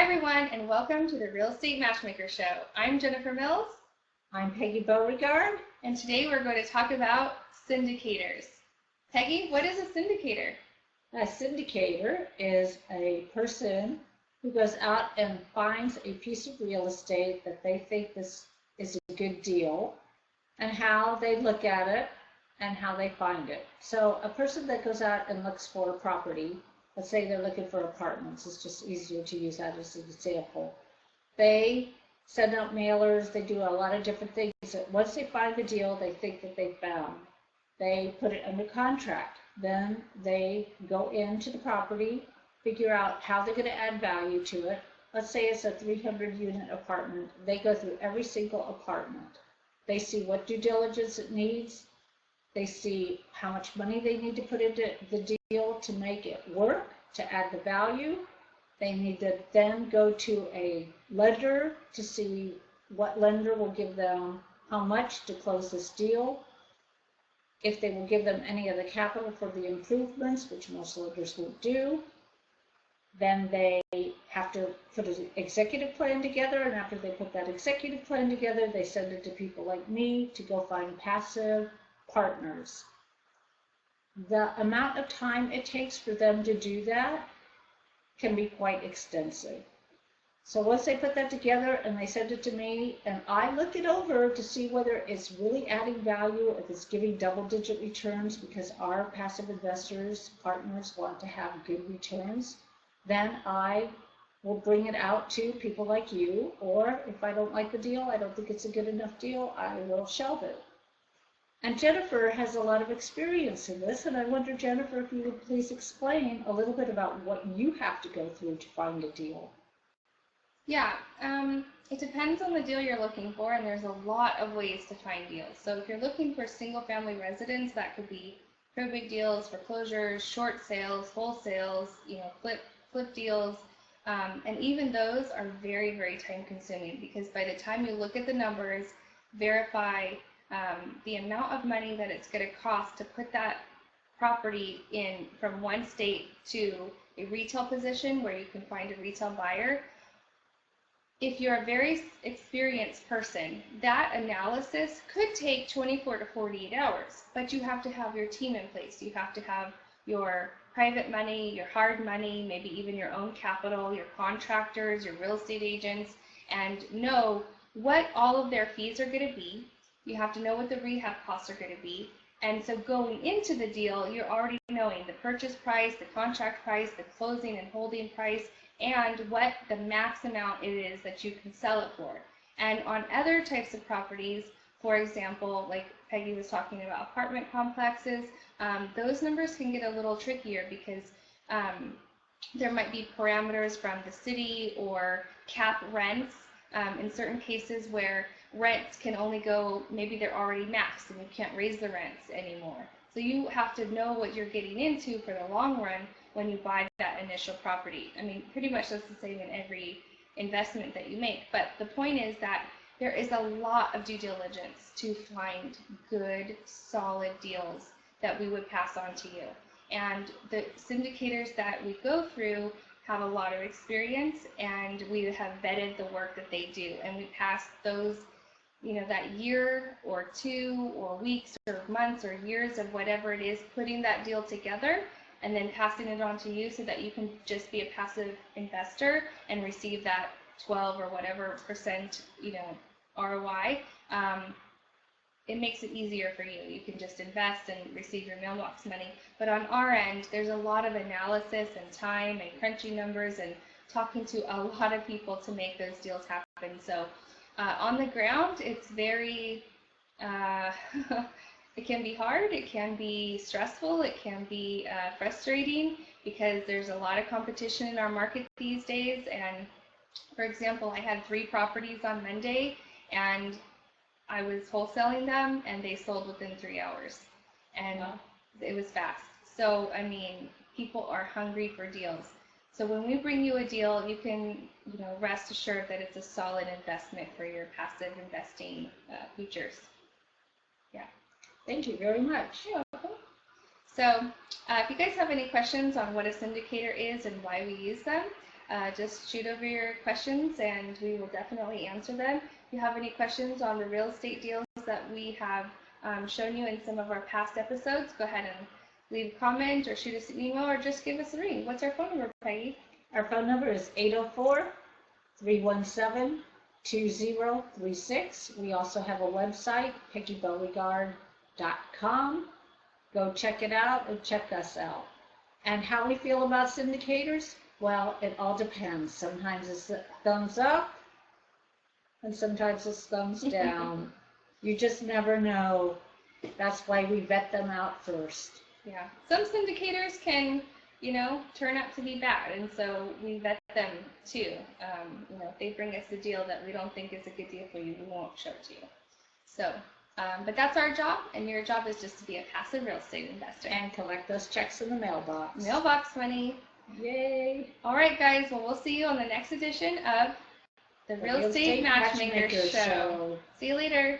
everyone, and welcome to the Real Estate Matchmaker Show. I'm Jennifer Mills. I'm Peggy Beauregard. And today we're going to talk about syndicators. Peggy, what is a syndicator? A syndicator is a person who goes out and finds a piece of real estate that they think this is a good deal, and how they look at it and how they find it. So a person that goes out and looks for a property, let's say they're looking for apartments, it's just easier to use that as an example. They send out mailers, they do a lot of different things. Once they find the deal they think that they found, they put it under contract. Then they go into the property, figure out how they're going to add value to it. Let's say it's a 300-unit apartment. They go through every single apartment. They see what due diligence it needs. They see how much money they need to put into the deal to make it work, to add the value. They need to then go to a lender to see what lender will give them how much to close this deal. If they will give them any of the capital for the improvements, which most lenders won't do. Then they have to put an executive plan together, and after they put that executive plan together, they send it to people like me to go find passive partners. The amount of time it takes for them to do that can be quite extensive. So once they put that together and they send it to me, and I look it over to see whether it's really adding value, if it's giving double-digit returns, because our passive investors, partners, want to have good returns, then I will bring it out to people like you, or if I don't like the deal, I don't think it's a good enough deal, I will shelve it. And Jennifer has a lot of experience in this, and I wonder, Jennifer, if you would please explain a little bit about what you have to go through to find a deal. Yeah, it depends on the deal you're looking for, and there's a lot of ways to find deals. So if you're looking for single-family residence, that could be probate deals, foreclosures, short sales, wholesales, flip deals, and even those are very, very time-consuming, because by the time you look at the numbers, verify the amount of money that it's going to cost to put that property in from one state to a retail position where you can find a retail buyer. If you're a very experienced person, that analysis could take 24 to 48 hours, but you have to have your team in place. You have to have your private money, your hard money, maybe even your own capital, your contractors, your real estate agents, and know what all of their fees are going to be. You have to know what the rehab costs are going to be. And so going into the deal, you're already knowing the purchase price, the contract price, the closing and holding price, and what the max amount it is that you can sell it for. And on other types of properties, for example, like Peggy was talking about apartment complexes, those numbers can get a little trickier because there might be parameters from the city or cap rents in certain cases where rents can only go, maybe they're already maxed and you can't raise the rents anymore. So you have to know what you're getting into for the long run when you buy that initial property. I mean, pretty much that's the same in every investment that you make. But the point is that there is a lot of due diligence to find good, solid deals that we would pass on to you. And the syndicators that we go through have a lot of experience, and we have vetted the work that they do. And we pass those, that year or two or weeks or months or years of whatever it is, putting that deal together and then passing it on to you so that you can just be a passive investor and receive that 12 or whatever percent, ROI. It makes it easier for you. You can just invest and receive your mailbox money. But on our end, there's a lot of analysis and time and crunching numbers and talking to a lot of people to make those deals happen. So on the ground, it's very, it can be hard, it can be stressful, it can be frustrating because there's a lot of competition in our market these days. And for example, I had 3 properties on Monday, and I was wholesaling them, and they sold within 3 hours, and it was fast. So, I mean, people are hungry for deals. So when we bring you a deal, you can, rest assured that it's a solid investment for your passive investing futures. Yeah. Thank you very much. You're welcome. So if you guys have any questions on what a syndicator is and why we use them, just shoot over your questions and we will definitely answer them. If you have any questions on the real estate deals that we have shown you in some of our past episodes, go ahead and leave a comment or shoot us an email or just give us a ring. What's our phone number, Peggy? Our phone number is 804-317-2036. We also have a website, PeggyBeauregard.com. Go check it out and check us out. And how we feel about syndicators? Well, it all depends. Sometimes it's a thumbs up and sometimes it's thumbs down. You just never know. That's why we vet them out first. Yeah, some syndicators can, turn out to be bad, and so we vet them too. If they bring us a deal that we don't think is a good deal for you, we won't show it to you. So, but that's our job, and your job is just to be a passive real estate investor. And collect those checks in the mailbox. Mailbox money. Yay. All right, guys, well, we'll see you on the next edition of the Real Estate Matchmakers Show. See you later.